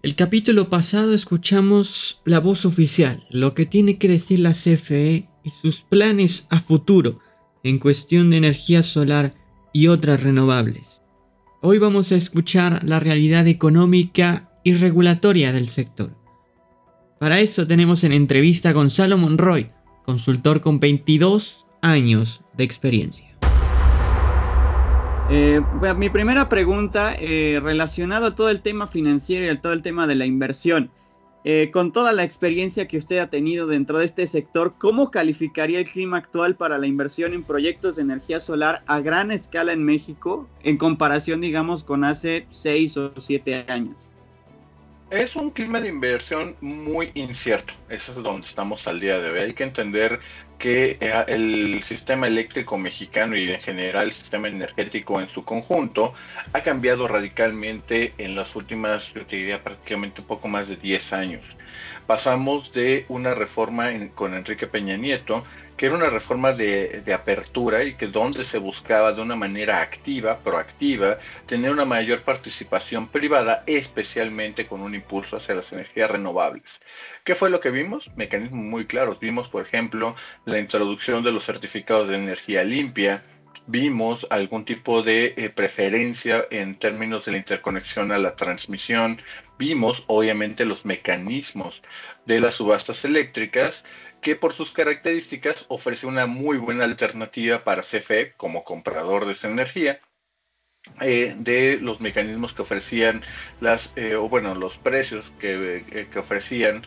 El capítulo pasado escuchamos la voz oficial, lo que tiene que decir la CFE y sus planes a futuro en cuestión de energía solar y otras renovables. Hoy vamos a escuchar la realidad económica y regulatoria del sector. Para eso tenemos en entrevista a Gonzalo Monroy, consultor con 22 años de experiencia. Mi primera pregunta relacionada a todo el tema financiero y a todo el tema de la inversión. Con toda la experiencia que usted ha tenido dentro de este sector, ¿cómo calificaría el clima actual para la inversión en proyectos de energía solar a gran escala en México en comparación, digamos, con hace 6 o 7 años? Es un clima de inversión muy incierto. Eso es donde estamos al día de hoy. Hay que entender que el sistema eléctrico mexicano y en general el sistema energético en su conjunto ha cambiado radicalmente en las últimas, yo te diría prácticamente un poco más de 10 años. Pasamos de una reforma con Enrique Peña Nieto, que era una reforma de apertura y que donde se buscaba de una manera activa, proactiva, tener una mayor participación privada, especialmente con un impulso hacia las energías renovables. ¿Qué fue lo que vimos? Mecanismos muy claros. Vimos, por ejemplo, la introducción de los certificados de energía limpia. Vimos algún tipo de preferencia en términos de la interconexión a la transmisión. Vimos, obviamente, los mecanismos de las subastas eléctricas, que por sus características ofrece una muy buena alternativa para CFE como comprador de esa energía, de los mecanismos que ofrecían los precios que ofrecían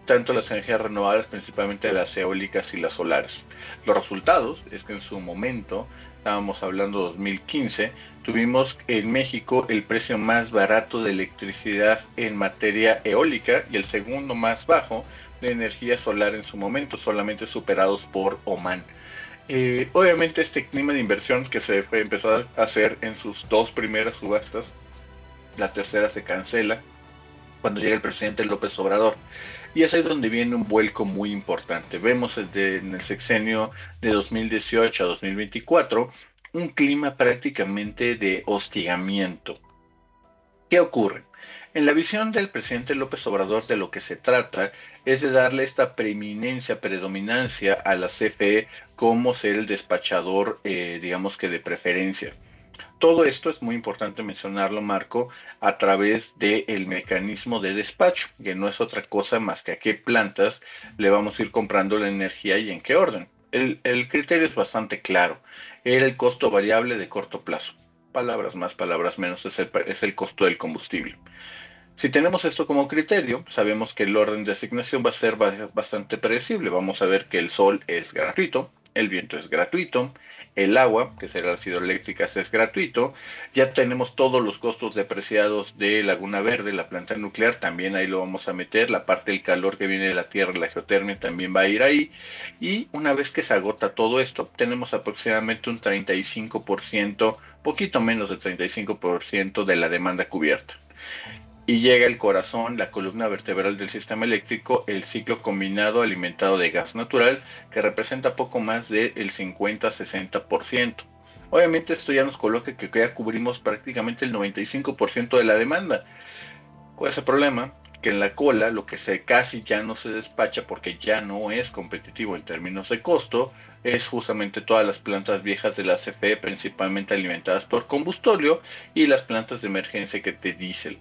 tanto las energías renovables, principalmente las eólicas y las solares. Los resultados es que en su momento, estábamos hablando de 2015, tuvimos en México el precio más barato de electricidad en materia eólica y el segundo más bajo de energía solar en su momento, solamente superados por Oman. Obviamente este clima de inversión que se empezó a hacer en sus dos primeras subastas, la tercera se cancela cuando llega el presidente López Obrador. Y es ahí donde viene un vuelco muy importante. Vemos en el sexenio de 2018 a 2024 un clima prácticamente de hostigamiento. ¿Qué ocurre? En la visión del presidente López Obrador, de lo que se trata es de darle esta preeminencia, predominancia a la CFE como ser el despachador, digamos que de preferencia. Todo esto es muy importante mencionarlo, Marco, a través del mecanismo de despacho, que no es otra cosa más que a qué plantas le vamos a ir comprando la energía y en qué orden. El criterio es bastante claro. Era el costo variable de corto plazo. Palabras más, palabras menos, es el costo del combustible. Si tenemos esto como criterio, sabemos que el orden de asignación va a ser bastante predecible. Vamos a ver que el sol es gratuito, el viento es gratuito, el agua, que será las hidroeléctricas, es gratuito. Ya tenemos todos los costos depreciados de Laguna Verde, la planta nuclear, también ahí lo vamos a meter. La parte del calor que viene de la tierra, la geotermia, también va a ir ahí. Y una vez que se agota todo esto, tenemos aproximadamente un 35%, poquito menos del 35% de la demanda cubierta. Y llega el corazón, la columna vertebral del sistema eléctrico, el ciclo combinado alimentado de gas natural, que representa poco más del 50-60%. Obviamente esto ya nos coloca que ya cubrimos prácticamente el 95% de la demanda. ¿Cuál es el problema? Que en la cola lo que casi ya no se despacha porque ya no es competitivo en términos de costo, es justamente todas las plantas viejas de la CFE, principalmente alimentadas por combustóleo, y las plantas de emergencia que te diésel.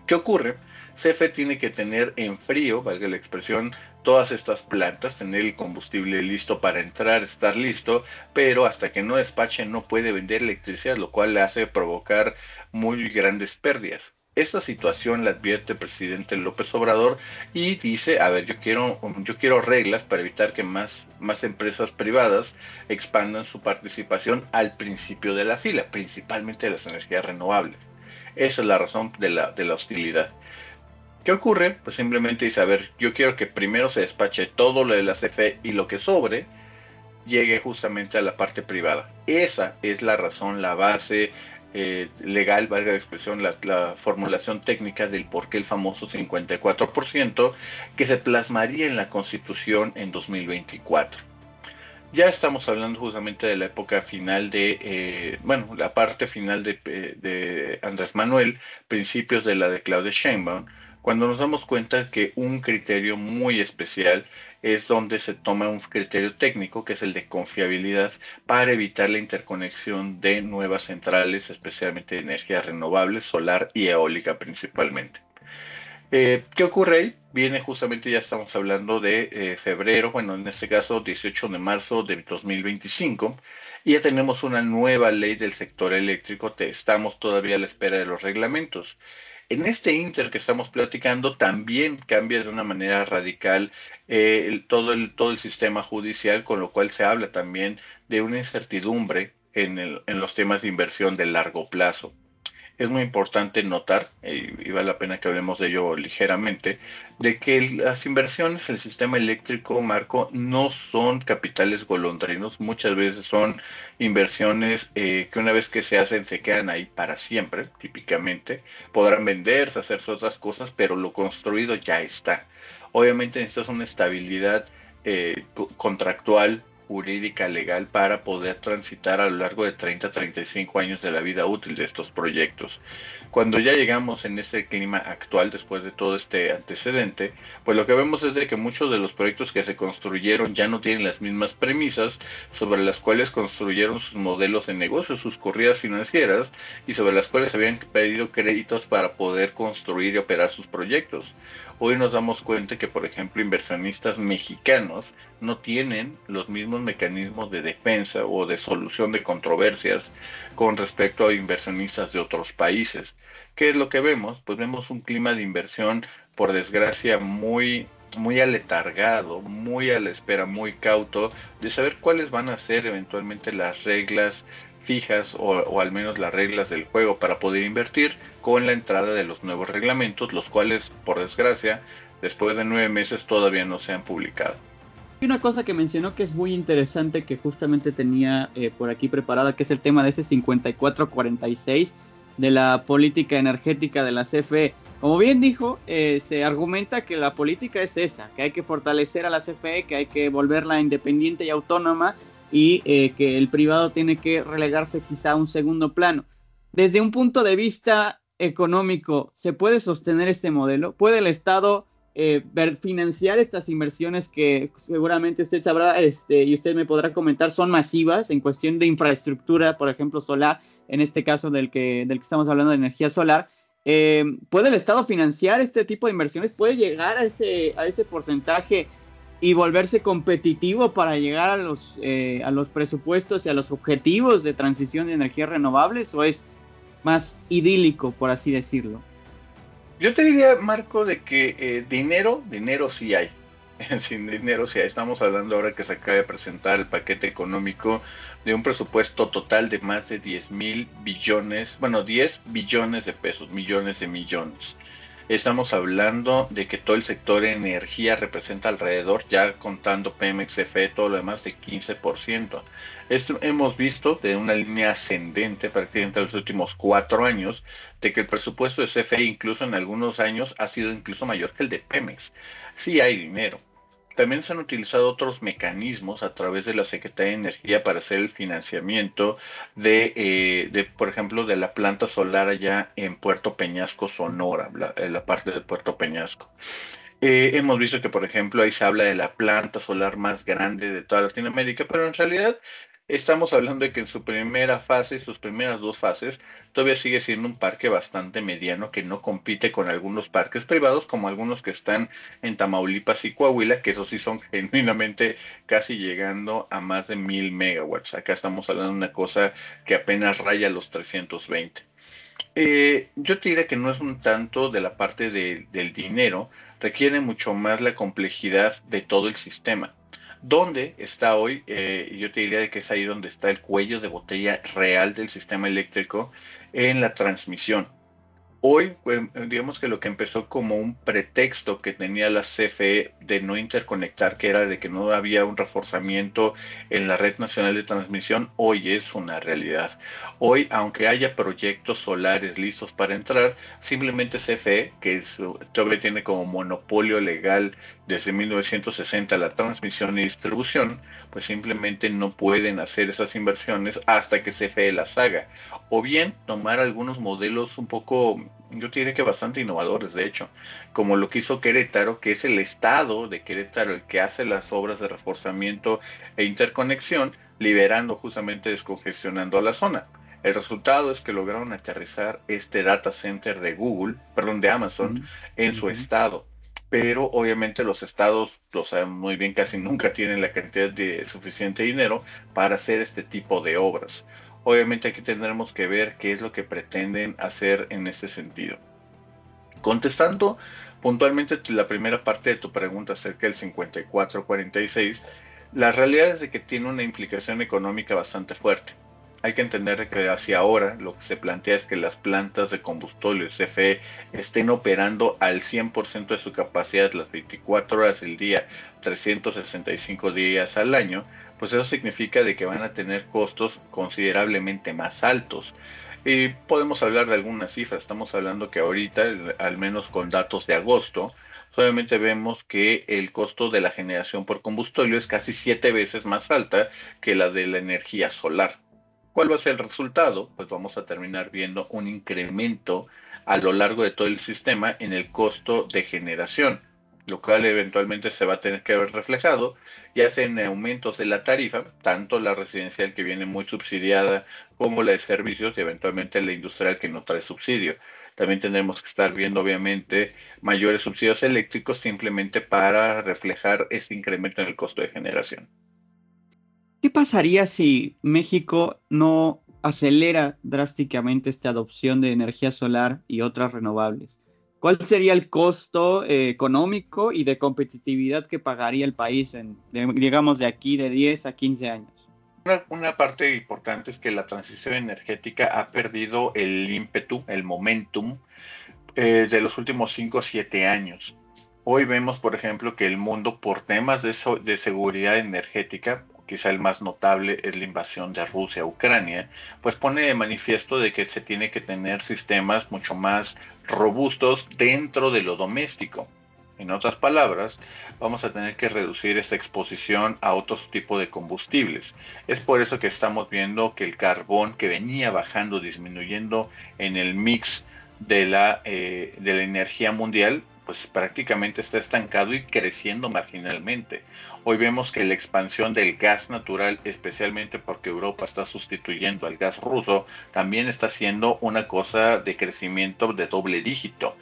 ¿Qué ocurre? CFE tiene que tener en frío, valga la expresión, todas estas plantas, tener el combustible listo para entrar, estar listo, pero hasta que no despache no puede vender electricidad, lo cual le hace provocar muy grandes pérdidas. Esta situación la advierte el presidente López Obrador y dice, a ver, yo quiero reglas para evitar que más empresas privadas expandan su participación al principio de la fila, principalmente de las energías renovables. Esa es la razón de la hostilidad. ¿Qué ocurre? Pues simplemente dice, a ver, yo quiero que primero se despache todo lo de la CFE y lo que sobre llegue justamente a la parte privada. Esa es la razón, la base legal, valga la expresión, la formulación técnica del por qué el famoso 54% que se plasmaría en la Constitución en 2024. Ya estamos hablando justamente de la época final la parte final de Andrés Manuel, principios de la de Claudia Sheinbaum, cuando nos damos cuenta que un criterio muy especial es donde se toma un criterio técnico, que es el de confiabilidad, para evitar la interconexión de nuevas centrales, especialmente de energías renovables, solar y eólica principalmente. ¿Qué ocurre ahí? Viene justamente, ya estamos hablando de febrero, bueno, en este caso 18 de marzo de 2025, y ya tenemos una nueva ley del sector eléctrico, estamos todavía a la espera de los reglamentos. En este inter que estamos platicando también cambia de una manera radical todo el sistema judicial, con lo cual se habla también de una incertidumbre en los temas de inversión de largo plazo. Es muy importante notar, y vale la pena que hablemos de ello ligeramente, de que las inversiones en el sistema eléctrico, Marco, no son capitales golondrinos, muchas veces son inversiones que una vez que se hacen se quedan ahí para siempre, típicamente. Podrán venderse, hacerse otras cosas, pero lo construido ya está. Obviamente necesitas una estabilidad contractual, jurídica, legal, para poder transitar a lo largo de 30 a 35 años de la vida útil de estos proyectos. Cuando ya llegamos en este clima actual, después de todo este antecedente, pues lo que vemos es de que muchos de los proyectos que se construyeron ya no tienen las mismas premisas sobre las cuales construyeron sus modelos de negocio, sus corridas financieras, y sobre las cuales habían pedido créditos para poder construir y operar sus proyectos. Hoy nos damos cuenta que, por ejemplo, inversionistas mexicanos no tienen los mismos mecanismos de defensa o de solución de controversias con respecto a inversionistas de otros países. ¿Qué es lo que vemos? Pues vemos un clima de inversión, por desgracia, muy aletargado, muy a la espera, muy cauto, de saber cuáles van a ser eventualmente las reglas fijas o al menos las reglas del juego para poder invertir, con la entrada de los nuevos reglamentos, los cuales, por desgracia, después de 9 meses todavía no se han publicado. Hay una cosa que mencionó que es muy interesante, que justamente tenía por aquí preparada, que es el tema de ese 5446 de la política energética de la CFE. Como bien dijo, se argumenta que la política es esa, que hay que fortalecer a la CFE, que hay que volverla independiente y autónoma, y que el privado tiene que relegarse quizá a un segundo plano. Desde un punto de vista económico, ¿se puede sostener este modelo? ¿Puede el Estado financiar estas inversiones que seguramente usted sabrá y usted me podrá comentar son masivas en cuestión de infraestructura, por ejemplo solar, en este caso del que estamos hablando de energía solar? ¿Puede el Estado financiar este tipo de inversiones? ¿Puede llegar a ese porcentaje y volverse competitivo para llegar a los presupuestos y a los objetivos de transición de energías renovables, o es más idílico, por así decirlo? Yo te diría, Marco, de que dinero sí hay. Sin dinero sí hay. Estamos hablando ahora que se acaba de presentar el paquete económico de un presupuesto total de más de 10 billones de pesos, millones de millones. Estamos hablando de que todo el sector de energía representa alrededor, ya contando Pemex, CFE, todo lo demás, de 15%. Esto hemos visto de una línea ascendente prácticamente en los últimos 4 años, de que el presupuesto de CFE incluso en algunos años ha sido incluso mayor que el de Pemex. Sí hay dinero. También se han utilizado otros mecanismos a través de la Secretaría de Energía para hacer el financiamiento por ejemplo, de la planta solar allá en Puerto Peñasco, Sonora, la parte de Puerto Peñasco. Hemos visto que, por ejemplo, ahí se habla de la planta solar más grande de toda Latinoamérica, pero en realidad estamos hablando de que en su primera fase, sus primeras 2 fases, todavía sigue siendo un parque bastante mediano que no compite con algunos parques privados, como algunos que están en Tamaulipas y Coahuila, que esos sí son genuinamente casi llegando a más de 1000 megawatts. Acá estamos hablando de una cosa que apenas raya los 320. Yo te diría que no es un tanto de la parte del dinero, requiere mucho más la complejidad de todo el sistema. ¿Dónde está hoy? Yo te diría que es ahí donde está el cuello de botella real del sistema eléctrico, en la transmisión. Hoy, pues, digamos que lo que empezó como un pretexto que tenía la CFE de no interconectar, que era de que no había un reforzamiento en la red nacional de transmisión, hoy es una realidad. Hoy, aunque haya proyectos solares listos para entrar, simplemente CFE, todavía tiene como monopolio legal desde 1960 la transmisión y distribución, pues simplemente no pueden hacer esas inversiones hasta que CFE las haga. O bien tomar algunos modelos un poco, yo diría que bastante innovadores, de hecho, como lo que hizo Querétaro, que es el estado de Querétaro el que hace las obras de reforzamiento e interconexión, liberando justamente, descongestionando a la zona. El resultado es que lograron aterrizar este data center de Google, perdón, de Amazon, en su estado. Pero obviamente los estados, lo saben muy bien, casi nunca tienen la cantidad de suficiente dinero para hacer este tipo de obras. Obviamente aquí tendremos que ver qué es lo que pretenden hacer en este sentido. Contestando puntualmente la primera parte de tu pregunta acerca del 54-46, la realidad es de que tiene una implicación económica bastante fuerte. Hay que entender que hacia ahora lo que se plantea es que las plantas de combustible CFE estén operando al 100% de su capacidad las 24 horas del día, 365 días al año, pues eso significa de que van a tener costos considerablemente más altos. Y podemos hablar de algunas cifras, estamos hablando que ahorita, al menos con datos de agosto, obviamente vemos que el costo de la generación por combustible es casi 7 veces más alta que la de la energía solar. ¿Cuál va a ser el resultado? Pues vamos a terminar viendo un incremento a lo largo de todo el sistema en el costo de generación, lo cual eventualmente se va a tener que ver reflejado, ya sea en aumentos de la tarifa, tanto la residencial que viene muy subsidiada como la de servicios y eventualmente la industrial que no trae subsidio. También tendremos que estar viendo obviamente mayores subsidios eléctricos simplemente para reflejar este incremento en el costo de generación. ¿Qué pasaría si México no acelera drásticamente esta adopción de energía solar y otras renovables? ¿Cuál sería el costo económico y de competitividad que pagaría el país digamos, de aquí de 10 a 15 años? Una parte importante es que la transición energética ha perdido el ímpetu, el momentum de los últimos 5 o 7 años. Hoy vemos, por ejemplo, que el mundo, por temas de seguridad energética, quizá el más notable es la invasión de Rusia a Ucrania, pues pone de manifiesto de que se tiene que tener sistemas mucho más robustos dentro de lo doméstico. En otras palabras, vamos a tener que reducir esta exposición a otros tipos de combustibles. Es por eso que estamos viendo que el carbón, que venía bajando, disminuyendo en el mix de la energía mundial, pues prácticamente está estancado y creciendo marginalmente. Hoy vemos que la expansión del gas natural, especialmente porque Europa está sustituyendo al gas ruso, también está siendo una cosa de crecimiento de doble dígito.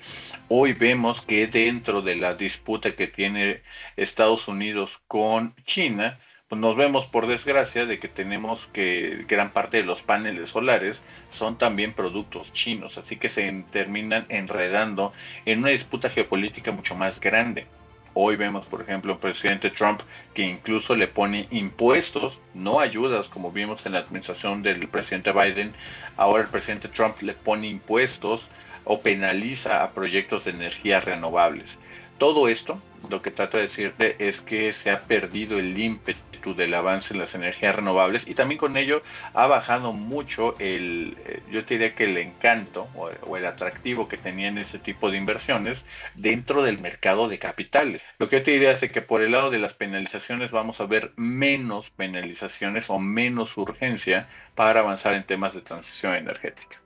Hoy vemos que dentro de la disputa que tiene Estados Unidos con China, pues nos vemos por desgracia de que tenemos que gran parte de los paneles solares son también productos chinos, así que se terminan enredando en una disputa geopolítica mucho más grande. Hoy vemos, por ejemplo, un presidente Trump que incluso le pone impuestos, no ayudas, como vimos en la administración del presidente Biden. Ahora el presidente Trump le pone impuestos o penaliza a proyectos de energías renovables. Todo esto, lo que trato de decirte es que se ha perdido el ímpetu del avance en las energías renovables y también con ello ha bajado mucho yo te diría que el encanto o el atractivo que tenían ese tipo de inversiones dentro del mercado de capitales. Lo que yo te diría es que por el lado de las penalizaciones vamos a ver menos penalizaciones o menos urgencia para avanzar en temas de transición energética.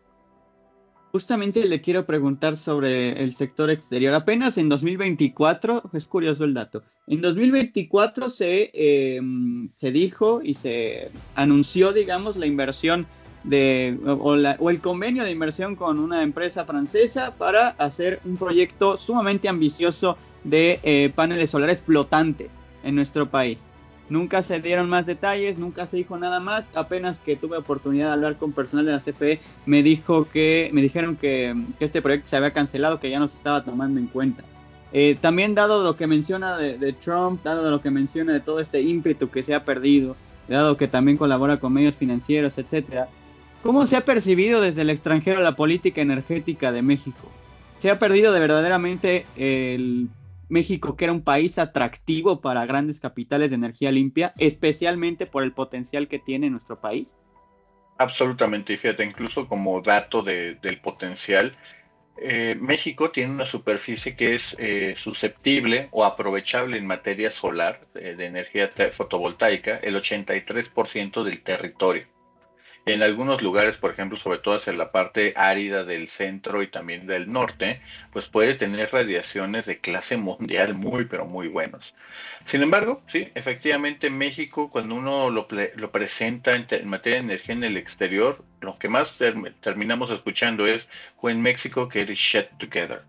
Justamente le quiero preguntar sobre el sector exterior. Apenas en 2024, es curioso el dato, en 2024 se dijo y se anunció, digamos, la inversión o el convenio de inversión con una empresa francesa para hacer un proyecto sumamente ambicioso de paneles solares flotantes en nuestro país. Nunca se dieron más detalles, nunca se dijo nada más. Apenas que tuve oportunidad de hablar con personal de la CFE, me dijeron que este proyecto se había cancelado, que ya no se estaba tomando en cuenta. También dado lo que menciona de Trump, dado lo que menciona de todo este ímpetu que se ha perdido, dado que también colabora con medios financieros, etcétera, ¿Cómo se ha percibido desde el extranjero la política energética de México? ¿Se ha perdido de verdaderamente el México, que era un país atractivo para grandes capitales de energía limpia, especialmente por el potencial que tiene nuestro país? Absolutamente, y fíjate, incluso como dato del potencial, México tiene una superficie que es susceptible o aprovechable en materia solar, de energía fotovoltaica, el 83% del territorio. En algunos lugares, por ejemplo, sobre todo hacia la parte árida del centro y también del norte, pues puede tener radiaciones de clase mundial muy, pero muy buenos. Sin embargo, sí, efectivamente México, cuando uno lo presenta en materia de energía en el exterior, lo que más terminamos escuchando es When Mexico get its shit together.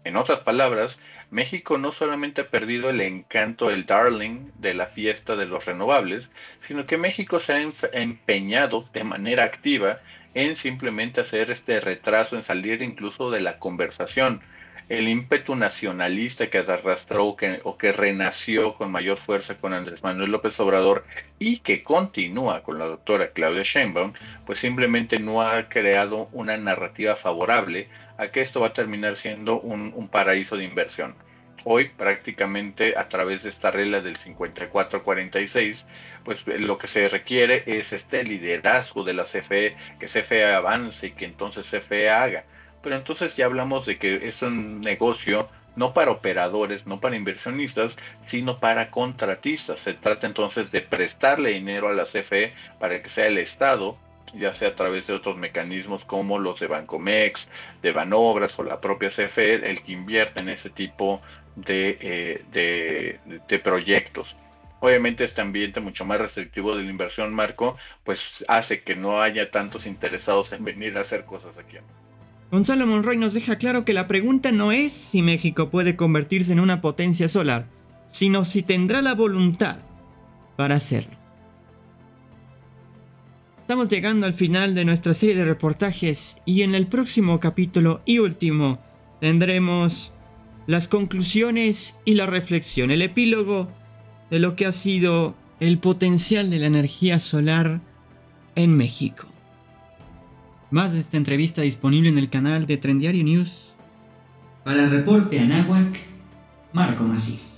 En otras palabras, México no solamente ha perdido el encanto, el darling de la fiesta de los renovables, sino que México se ha empeñado de manera activa en simplemente hacer este retraso, en salir incluso de la conversación. El ímpetu nacionalista que arrastró o que renació con mayor fuerza con Andrés Manuel López Obrador y que continúa con la doctora Claudia Sheinbaum, pues simplemente no ha creado una narrativa favorable a que esto va a terminar siendo un paraíso de inversión. Hoy prácticamente a través de esta regla del 54-46, pues lo que se requiere es este liderazgo de la CFE, que CFE avance y que entonces CFE haga. Pero entonces ya hablamos de que es un negocio no para operadores, no para inversionistas, sino para contratistas. Se trata entonces de prestarle dinero a la CFE para que sea el Estado, ya sea a través de otros mecanismos como los de Bancomex, de Banobras o la propia CFE, el que invierta en ese tipo de proyectos. Obviamente este ambiente mucho más restrictivo de la inversión, Marco, pues hace que no haya tantos interesados en venir a hacer cosas aquí. Gonzalo Monroy nos deja claro que la pregunta no es si México puede convertirse en una potencia solar, sino si tendrá la voluntad para hacerlo. Estamos llegando al final de nuestra serie de reportajes y en el próximo capítulo y último tendremos las conclusiones y la reflexión, el epílogo de lo que ha sido el potencial de la energía solar en México. Más de esta entrevista disponible en el canal de Trendiario News. Para el reporte Anáhuac, Marco Macías.